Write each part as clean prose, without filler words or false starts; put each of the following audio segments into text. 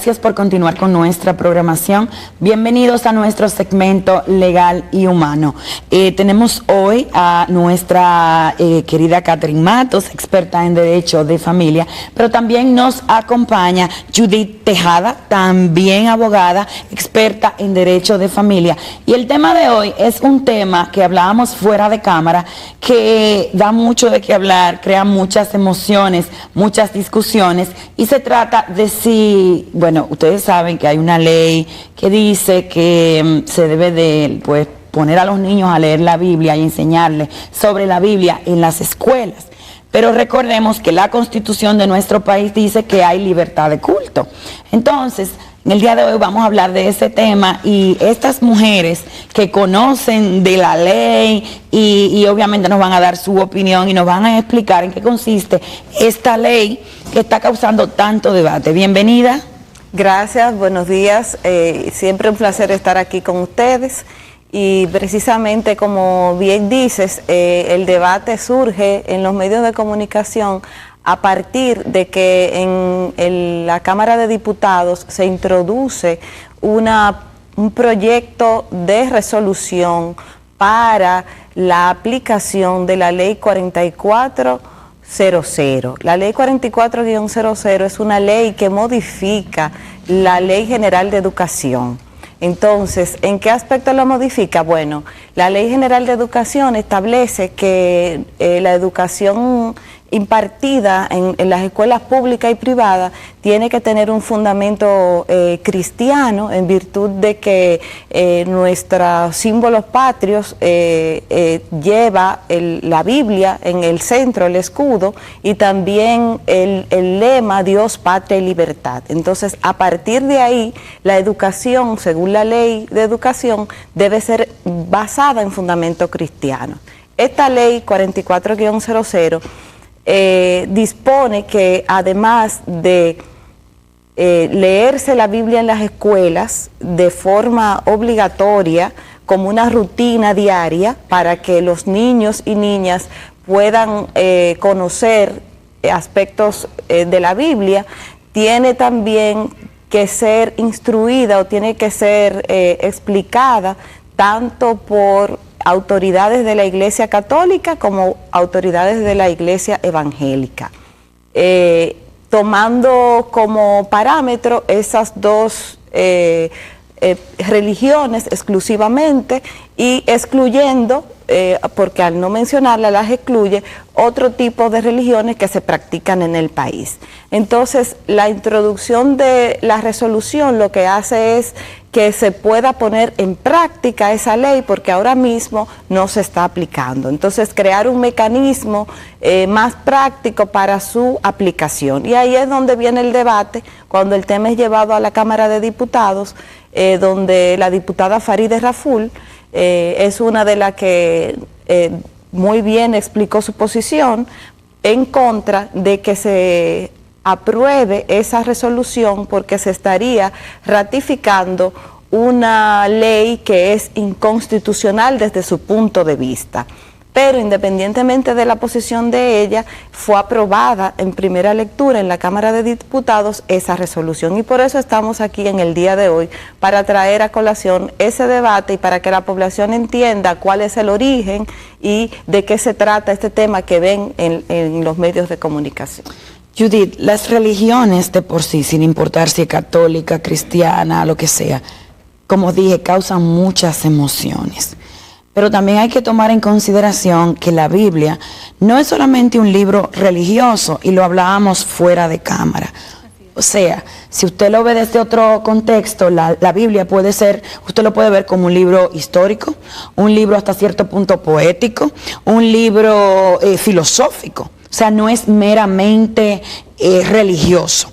gracias por continuar con nuestra programación. Bienvenidos a nuestro segmento Legal y Humano. Tenemos hoy a nuestra querida Catherine Matos, experta en Derecho de Familia, pero también nos acompaña Judith Tejada, también abogada, experta en Derecho de Familia. Y el tema de hoy es un tema que hablábamos fuera de cámara, que da mucho de qué hablar, crea muchas emociones, muchas discusiones, y se trata de si, bueno, ustedes saben que hay una ley que dice que se debe de, pues, poner a los niños a leer la Biblia y enseñarles sobre la Biblia en las escuelas. Pero recordemos que la Constitución de nuestro país dice que hay libertad de culto. Entonces, en el día de hoy vamos a hablar de ese tema, y estas mujeres que conocen de la ley y obviamente nos van a dar su opinión y nos van a explicar en qué consiste esta ley que está causando tanto debate. Bienvenida. Gracias, buenos días. Siempre un placer estar aquí con ustedes. Y precisamente, como bien dices, el debate surge en los medios de comunicación a partir de que en la Cámara de Diputados se introduce un proyecto de resolución para la aplicación de la Ley 4400. La Ley 44-00 es una ley que modifica la Ley General de Educación. Entonces, ¿en qué aspecto lo modifica? Bueno, la Ley General de Educación establece que la educación impartida en las escuelas públicas y privadas tiene que tener un fundamento cristiano, en virtud de que nuestros símbolos patrios lleva la Biblia en el centro, el escudo, y también el lema Dios, Patria y Libertad. Entonces, a partir de ahí, la educación, según la Ley de Educación, debe ser basada en fundamento cristiano. Esta Ley 44-00 dispone que, además de leerse la Biblia en las escuelas de forma obligatoria, como una rutina diaria, para que los niños y niñas puedan conocer aspectos de la Biblia, tiene también que ser instruida o tiene que ser explicada tanto por autoridades de la Iglesia Católica como autoridades de la Iglesia Evangélica, tomando como parámetro esas dos religiones exclusivamente, y excluyendo, porque al no mencionarlas las excluye, otro tipo de religiones que se practican en el país. Entonces, la introducción de la resolución lo que hace es que se pueda poner en práctica esa ley, porque ahora mismo no se está aplicando. Entonces, crear un mecanismo más práctico para su aplicación. Y ahí es donde viene el debate, cuando el tema es llevado a la Cámara de Diputados, donde la diputada Farideh Raful es una de las que muy bien explicó su posición en contra de que se apruebe esa resolución, porque se estaría ratificando una ley que es inconstitucional desde su punto de vista. Pero independientemente de la posición de ella, fue aprobada en primera lectura en la Cámara de Diputados esa resolución, y por eso estamos aquí en el día de hoy, para traer a colación ese debate y para que la población entienda cuál es el origen y de qué se trata este tema que ven en los medios de comunicación. Judith, las religiones de por sí, sin importar si es católica, cristiana, lo que sea, como dije, causan muchas emociones. Pero también hay que tomar en consideración que la Biblia no es solamente un libro religioso, y lo hablábamos fuera de cámara. O sea, si usted lo ve desde otro contexto, la Biblia puede ser, usted lo puede ver como un libro histórico, un libro hasta cierto punto poético, un libro filosófico. O sea, no es meramente religioso.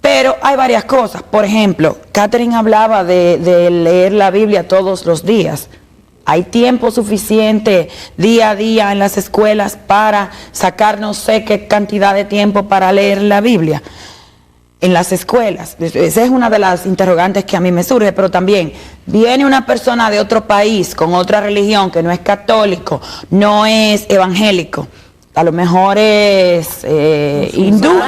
Pero hay varias cosas. Por ejemplo, Catherine hablaba de leer la Biblia todos los días. Hay tiempo suficiente día a día en las escuelas para sacar no sé qué cantidad de tiempo para leer la Biblia en las escuelas. Esa es una de las interrogantes que a mí me surge. Pero también viene una persona de otro país con otra religión que no es católico, no es evangélico, a lo mejor es hindú,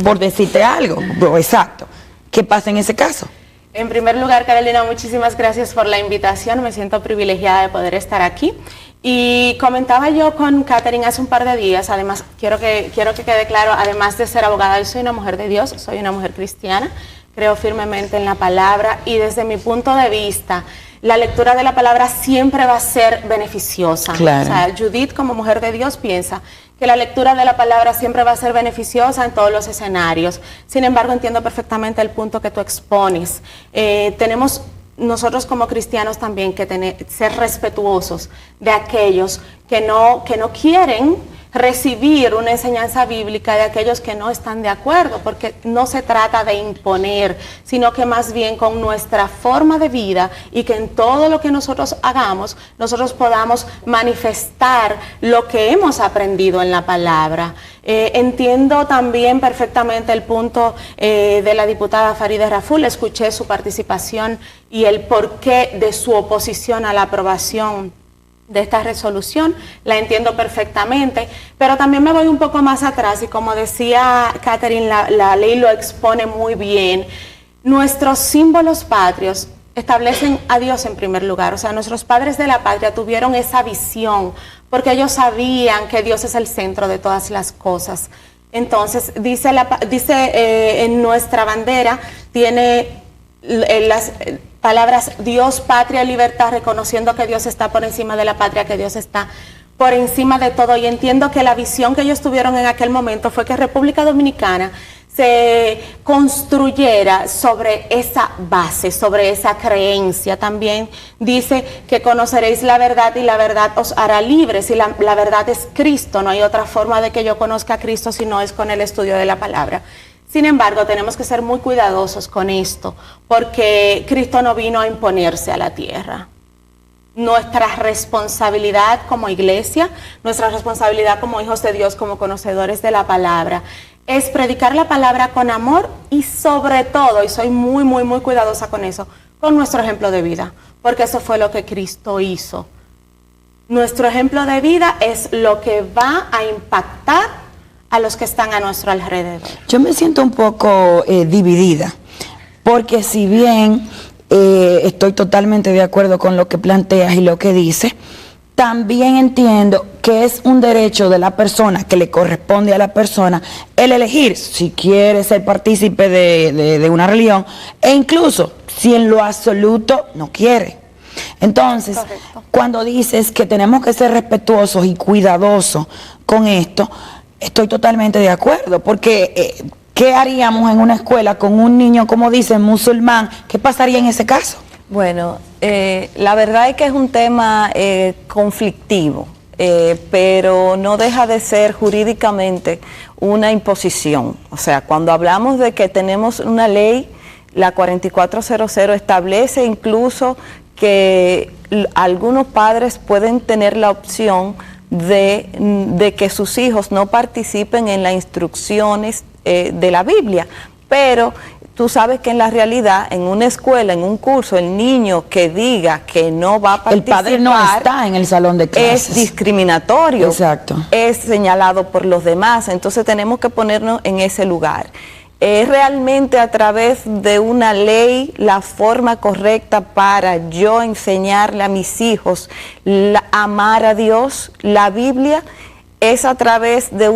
por decirte algo. Exacto. ¿Qué pasa en ese caso? En primer lugar, Carolina, muchísimas gracias por la invitación. Me siento privilegiada de poder estar aquí. Y comentaba yo con Catherine hace un par de días, además, quiero que quede claro, además de ser abogada, yo soy una mujer de Dios, soy una mujer cristiana, creo firmemente en la palabra y desde mi punto de vista, la lectura de la palabra siempre va a ser beneficiosa. Claro. O sea, Judith como mujer de Dios piensa que la lectura de la palabra siempre va a ser beneficiosa en todos los escenarios. Sin embargo, entiendo perfectamente el punto que tú expones. Tenemos nosotros como cristianos también que ser respetuosos de aquellos que no quieren recibir una enseñanza bíblica, de aquellos que no están de acuerdo, porque no se trata de imponer, sino que más bien con nuestra forma de vida y que en todo lo que nosotros hagamos, nosotros podamos manifestar lo que hemos aprendido en la palabra. Entiendo también perfectamente el punto de la diputada Farideh Raful, escuché su participación y el porqué de su oposición a la aprobación de esta resolución, la entiendo perfectamente, pero también me voy un poco más atrás y como decía Catherine, la ley lo expone muy bien. Nuestros símbolos patrios establecen a Dios en primer lugar, o sea, nuestros padres de la patria tuvieron esa visión porque ellos sabían que Dios es el centro de todas las cosas. Entonces, dice en nuestra bandera, tiene las palabras Dios, patria, libertad, reconociendo que Dios está por encima de la patria, que Dios está por encima de todo. Y entiendo que la visión que ellos tuvieron en aquel momento fue que República Dominicana se construyera sobre esa base, sobre esa creencia. También dice que conoceréis la verdad y la verdad os hará libres, y la verdad es Cristo. No hay otra forma de que yo conozca a Cristo si no es con el estudio de la palabra. Sin embargo, tenemos que ser muy cuidadosos con esto, porque Cristo no vino a imponerse a la tierra. Nuestra responsabilidad como iglesia, nuestra responsabilidad como hijos de Dios, como conocedores de la palabra, es predicar la palabra con amor y sobre todo, y soy muy, muy, muy cuidadosa con eso, con nuestro ejemplo de vida, porque eso fue lo que Cristo hizo. Nuestro ejemplo de vida es lo que va a impactar a los que están a nuestro alrededor. Yo me siento un poco dividida, porque si bien estoy totalmente de acuerdo con lo que planteas y lo que dices, también entiendo que es un derecho de la persona, que le corresponde a la persona, el elegir si quiere ser partícipe de una religión, e incluso si en lo absoluto no quiere. Entonces, correcto, cuando dices que tenemos que ser respetuosos y cuidadosos con esto, estoy totalmente de acuerdo, porque ¿qué haríamos en una escuela con un niño, como dicen, musulmán? ¿Qué pasaría en ese caso? Bueno, la verdad es que es un tema conflictivo, pero no deja de ser jurídicamente una imposición. O sea, cuando hablamos de que tenemos una ley, la 4400 establece incluso que algunos padres pueden tener la opción de que sus hijos no participen en las instrucciones de la Biblia, pero tú sabes que en la realidad, en una escuela, en un curso, el niño que diga que no va a participar, el padre no está en el salón de clases, es discriminatorio. Exacto. Es señalado por los demás, entonces tenemos que ponernos en ese lugar. ¿Es realmente a través de una ley la forma correcta para yo enseñarle a mis hijos amar a Dios? La Biblia es a través de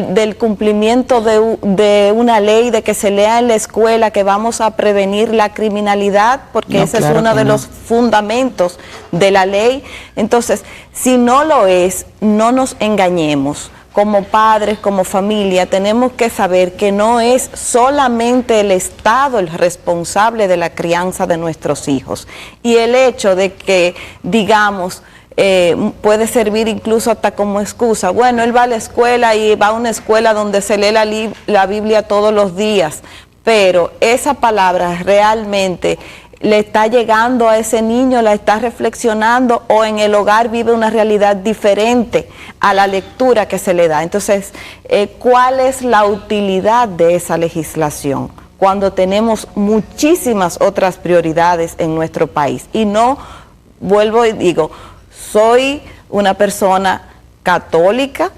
del cumplimiento de una ley, de que se lea en la escuela que vamos a prevenir la criminalidad, porque no, ese claro, es uno de los fundamentos de la ley. Entonces, si no lo es, no nos engañemos. Como padres, como familia, tenemos que saber que no es solamente el Estado el responsable de la crianza de nuestros hijos. Y el hecho de que, digamos, puede servir incluso hasta como excusa. Bueno, él va a la escuela y va a una escuela donde se lee la Biblia todos los días, pero esa palabra realmente le está llegando a ese niño, la está reflexionando, o en el hogar vive una realidad diferente a la lectura que se le da. Entonces, ¿cuál es la utilidad de esa legislación cuando tenemos muchísimas otras prioridades en nuestro país? Y no, vuelvo y digo, soy una persona católica,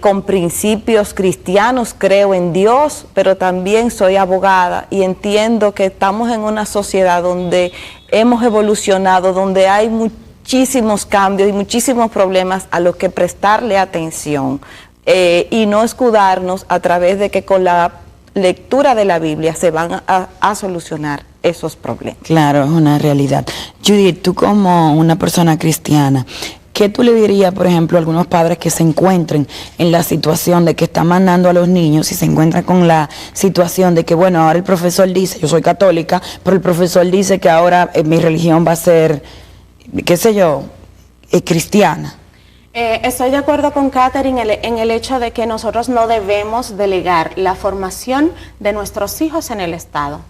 con principios cristianos, creo en Dios, pero también soy abogada y entiendo que estamos en una sociedad donde hemos evolucionado, donde hay muchísimos cambios y muchísimos problemas a los que prestarle atención y no escudarnos a través de que con la lectura de la Biblia se van a solucionar esos problemas. Claro, es una realidad. Judith, tú como una persona cristiana, ¿qué tú le dirías, por ejemplo, a algunos padres que se encuentren en la situación de que están mandando a los niños y se encuentran con la situación de que, bueno, ahora el profesor dice, yo soy católica, pero el profesor dice que ahora mi religión va a ser, qué sé yo, cristiana? Estoy de acuerdo con Catherine en el hecho de que nosotros no debemos delegar la formación de nuestros hijos en el Estado.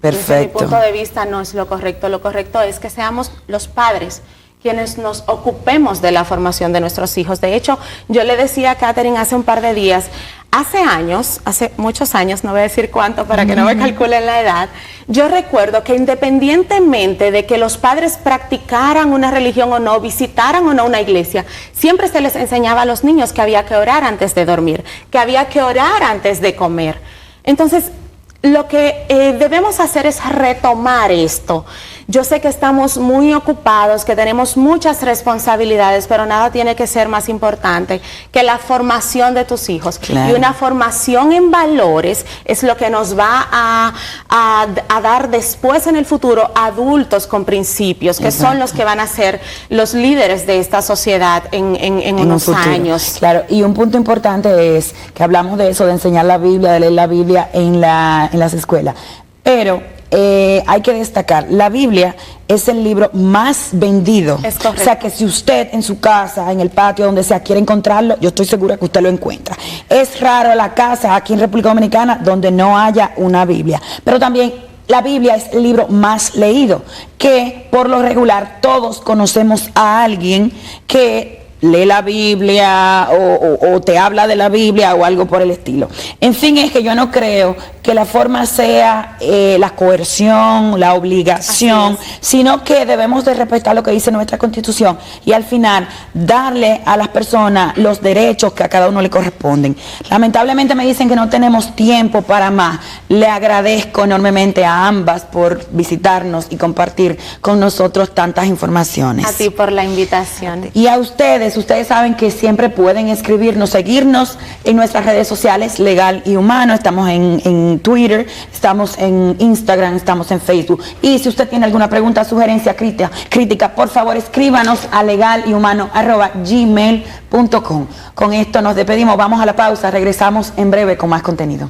Perfecto. Desde mi punto de vista no es lo correcto es que seamos los padres quienes nos ocupemos de la formación de nuestros hijos. De hecho, yo le decía a Catherine hace un par de días, hace muchos años, no voy a decir cuánto para que no me calculen la edad, yo recuerdo que independientemente de que los padres practicaran una religión o no, visitaran o no una iglesia, siempre se les enseñaba a los niños que había que orar antes de dormir, que había que orar antes de comer. Entonces, lo que debemos hacer es retomar esto. Yo sé que estamos muy ocupados, que tenemos muchas responsabilidades, pero nada tiene que ser más importante que la formación de tus hijos. Claro. Y una formación en valores es lo que nos va a dar después en el futuro adultos con principios, que Exacto. son los que van a ser los líderes de esta sociedad en unos años. Claro, y un punto importante es que hablamos de eso, de enseñar la Biblia, de leer la Biblia en las escuelas, pero hay que destacar, la Biblia es el libro más vendido. Es correcto. O sea que si usted en su casa, en el patio, donde sea, quiere encontrarlo, yo estoy segura que usted lo encuentra. Es raro la casa aquí en República Dominicana donde no haya una Biblia. Pero también la Biblia es el libro más leído, que por lo regular todos conocemos a alguien que lee la Biblia o te habla de la Biblia o algo por el estilo. En fin, es que yo no creo que la forma sea la coerción, la obligación, sino que debemos de respetar lo que dice nuestra Constitución y al final darle a las personas los derechos que a cada uno le corresponden. Lamentablemente me dicen que no tenemos tiempo para más. Le agradezco enormemente a ambas por visitarnos y compartir con nosotros tantas informaciones. A ti por la invitación. Y a ustedes saben que siempre pueden escribirnos, seguirnos en nuestras redes sociales, Legal y Humano. Estamos en Twitter, estamos en Instagram, estamos en Facebook. Y si usted tiene alguna pregunta, sugerencia, crítica, por favor escríbanos a legalyhumano@gmail.com. Con esto nos despedimos, vamos a la pausa, regresamos en breve con más contenido.